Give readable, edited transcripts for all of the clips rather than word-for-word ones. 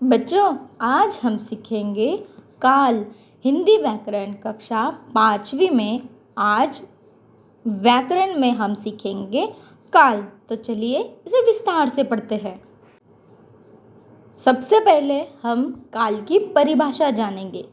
बच्चों, आज हम सीखेंगे काल। हिंदी व्याकरण कक्षा 5वीं में आज व्याकरण में हम सीखेंगे काल। तो चलिए इसे विस्तार से पढ़ते हैं। सबसे पहले हम काल की परिभाषा जानेंगे।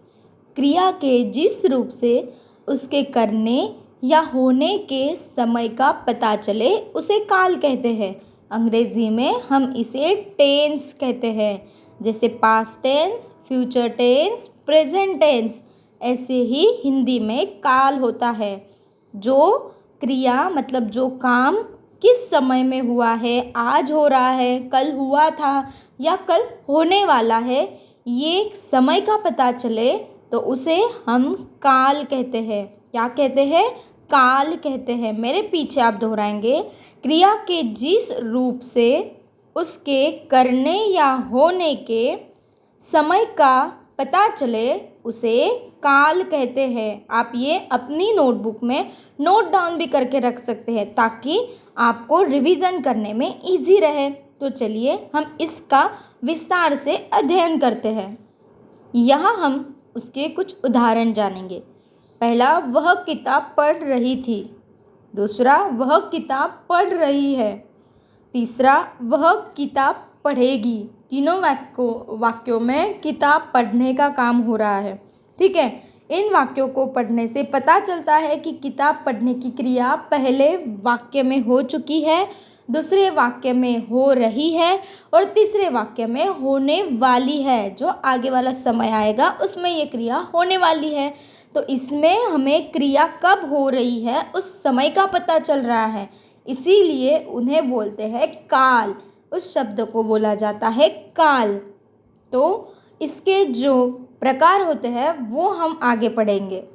क्रिया के जिस रूप से उसके करने या होने के समय का पता चले उसे काल कहते हैं। अंग्रेजी में हम इसे टेंस कहते हैं, जैसे past tense, future tense, present tense. ऐसे ही हिंदी में काल होता है। जो क्रिया मतलब जो काम किस समय में हुआ है, आज हो रहा है, कल हुआ था या कल होने वाला है, ये समय का पता चले तो उसे हम काल कहते हैं। क्या कहते हैं? काल कहते हैं। मेरे पीछे आप दोहराएंगे। क्रिया के जिस रूप से उसके करने या होने के समय का पता चले उसे काल कहते हैं। आप ये अपनी नोटबुक में नोट डाउन भी करके रख सकते हैं ताकि आपको रिवीजन करने में इजी रहे। तो चलिए हम इसका विस्तार से अध्ययन करते हैं। यहाँ हम उसके कुछ उदाहरण जानेंगे। पहला, वह किताब पढ़ रही थी। दूसरा, वह किताब पढ़ रही है। तीसरा, वह किताब पढ़ेगी। तीनों वाक्यों में किताब पढ़ने का काम हो रहा है। ठीक है, इन वाक्यों को पढ़ने से पता चलता है कि किताब पढ़ने की क्रिया पहले वाक्य में हो चुकी है, दूसरे वाक्य में हो रही है और तीसरे वाक्य में होने वाली है। जो आगे वाला समय आएगा उसमें ये क्रिया होने वाली है। तो इसमें हमें क्रिया कब हो रही है उस समय का पता चल रहा है, इसीलिए उन्हें बोलते हैं काल। उस शब्द को बोला जाता है काल। तो इसके जो प्रकार होते हैं वो हम आगे पढ़ेंगे।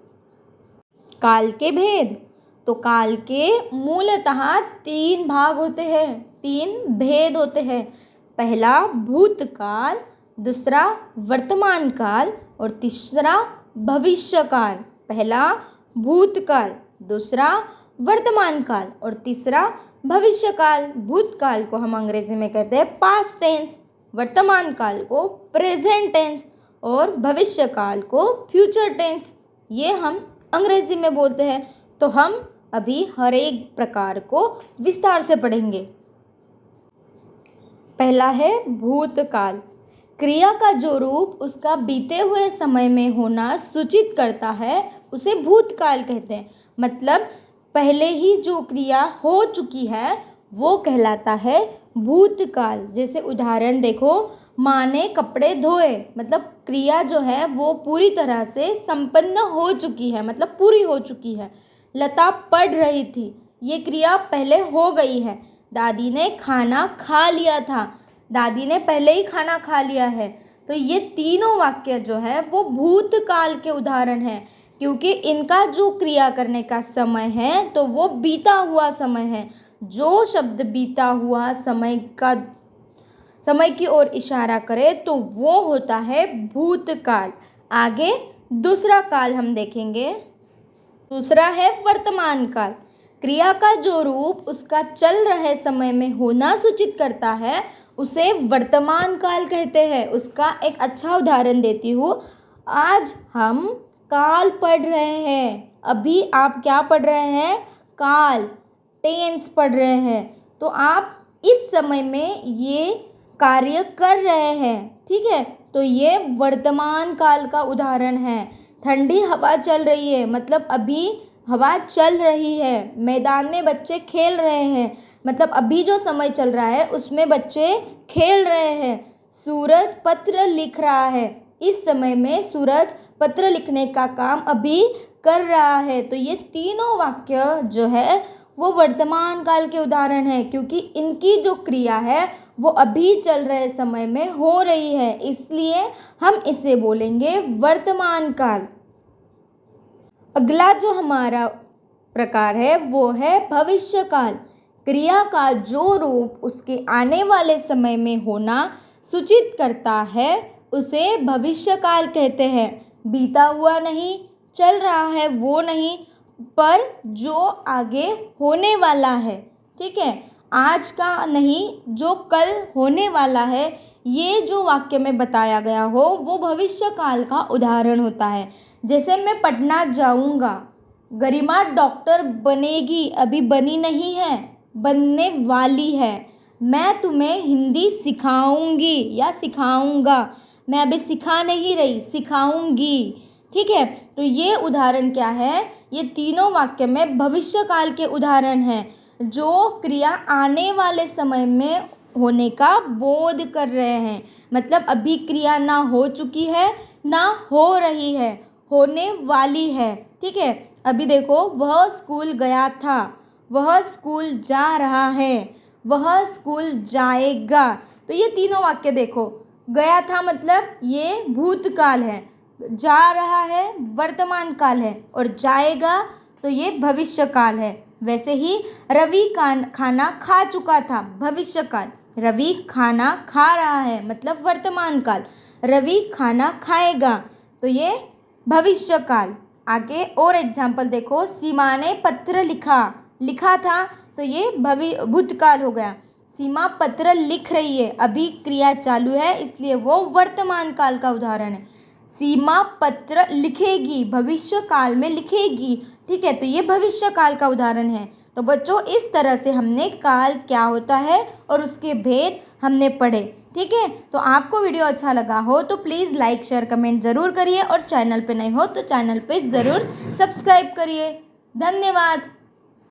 काल के भेद। तो काल के मूलतः 3 भाग होते हैं, 3 भेद होते हैं। पहला भूतकाल, दूसरा वर्तमान काल और तीसरा भविष्यकाल। पहला भूतकाल, दूसरा वर्तमान काल और तीसरा भविष्यकाल। भूतकाल को हम अंग्रेजी में कहते हैं पास्ट टेंस, वर्तमान काल को प्रेजेंट टेंस और भविष्यकाल को फ्यूचर टेंस। ये हम अंग्रेजी में बोलते हैं। तो हम अभी हर एक प्रकार को विस्तार से पढ़ेंगे। पहला है भूतकाल। क्रिया का जो रूप उसका बीते हुए समय में होना सूचित करता है उसे भूतकाल कहते हैं। मतलब पहले ही जो क्रिया हो चुकी है वो कहलाता है भूतकाल। जैसे उदाहरण देखो, माँ ने कपड़े धोए, मतलब क्रिया जो है वो पूरी तरह से संपन्न हो चुकी है, मतलब पूरी हो चुकी है। लता पढ़ रही थी, ये क्रिया पहले हो गई है। दादी ने खाना खा लिया था, दादी ने पहले ही खाना खा लिया है। तो ये तीनों वाक्य जो है वो भूतकाल के उदाहरण हैं, क्योंकि इनका जो क्रिया करने का समय है तो वो बीता हुआ समय है। जो शब्द बीता हुआ समय की ओर इशारा करे तो वो होता है भूतकाल। आगे दूसरा काल हम देखेंगे। दूसरा है वर्तमान काल। क्रिया का जो रूप उसका चल रहे समय में होना सूचित करता है उसे वर्तमान काल कहते हैं। उसका एक अच्छा उदाहरण देती हूँ। आज हम काल पढ़ रहे हैं। अभी आप क्या पढ़ रहे हैं? काल, टेंस पढ़ रहे हैं। तो आप इस समय में ये कार्य कर रहे हैं। ठीक है, तो ये वर्तमान काल का उदाहरण है। ठंडी हवा चल रही है, मतलब अभी हवा चल रही है। मैदान में बच्चे खेल रहे हैं, मतलब अभी जो समय चल रहा है उसमें बच्चे खेल रहे हैं। सूरज पत्र लिख रहा है, इस समय में सूरज पत्र लिखने का काम अभी कर रहा है। तो ये तीनों वाक्य जो है वो वर्तमान काल के उदाहरण है, क्योंकि इनकी जो क्रिया है वो अभी चल रहे समय में हो रही है, इसलिए हम इसे बोलेंगे वर्तमान काल। अगला जो हमारा प्रकार है वो है भविष्यकाल। क्रिया का जो रूप उसके आने वाले समय में होना सूचित करता है उसे भविष्यकाल कहते हैं। बीता हुआ नहीं, चल रहा है वो नहीं, पर जो आगे होने वाला है। ठीक है, आज का नहीं, जो कल होने वाला है, ये जो वाक्य में बताया गया हो वो भविष्य काल का उदाहरण होता है। जैसे मैं पटना जाऊंगा, गरिमा डॉक्टर बनेगी, अभी बनी नहीं है, बनने वाली है। मैं तुम्हें हिंदी सिखाऊंगी या सिखाऊंगा, मैं अभी सिखा नहीं रही, सिखाऊंगी। ठीक है, तो ये उदाहरण क्या है, ये तीनों वाक्य में भविष्य काल के उदाहरण हैं जो क्रिया आने वाले समय में होने का बोध कर रहे हैं। मतलब अभी क्रिया ना हो चुकी है ना हो रही है, होने वाली है। ठीक है, अभी देखो, वह स्कूल गया था, वह स्कूल जा रहा है, वह स्कूल जाएगा। तो ये तीनों वाक्य देखो, गया था मतलब ये भूतकाल है, जा रहा है वर्तमान काल है, और जाएगा तो ये भविष्य काल है। वैसे ही रवि खाना खा चुका था, भविष्य काल। रवि खाना खा रहा है मतलब वर्तमान काल। रवि खाना खाएगा तो ये भविष्य काल। आगे और एग्जाम्पल देखो, सीमा ने पत्र लिखा था तो ये भूतकाल हो गया। सीमा पत्र लिख रही है, अभी क्रिया चालू है इसलिए वो वर्तमान काल का उदाहरण है। सीमा पत्र लिखेगी, भविष्य काल में लिखेगी। ठीक है, तो ये भविष्य काल का उदाहरण है। तो बच्चों, इस तरह से हमने काल क्या होता है और उसके भेद हमने पढ़े। ठीक है, तो आपको वीडियो अच्छा लगा हो तो प्लीज़ लाइक शेयर कमेंट ज़रूर करिए, और चैनल पे नए हो तो चैनल पे ज़रूर सब्सक्राइब करिए। धन्यवाद।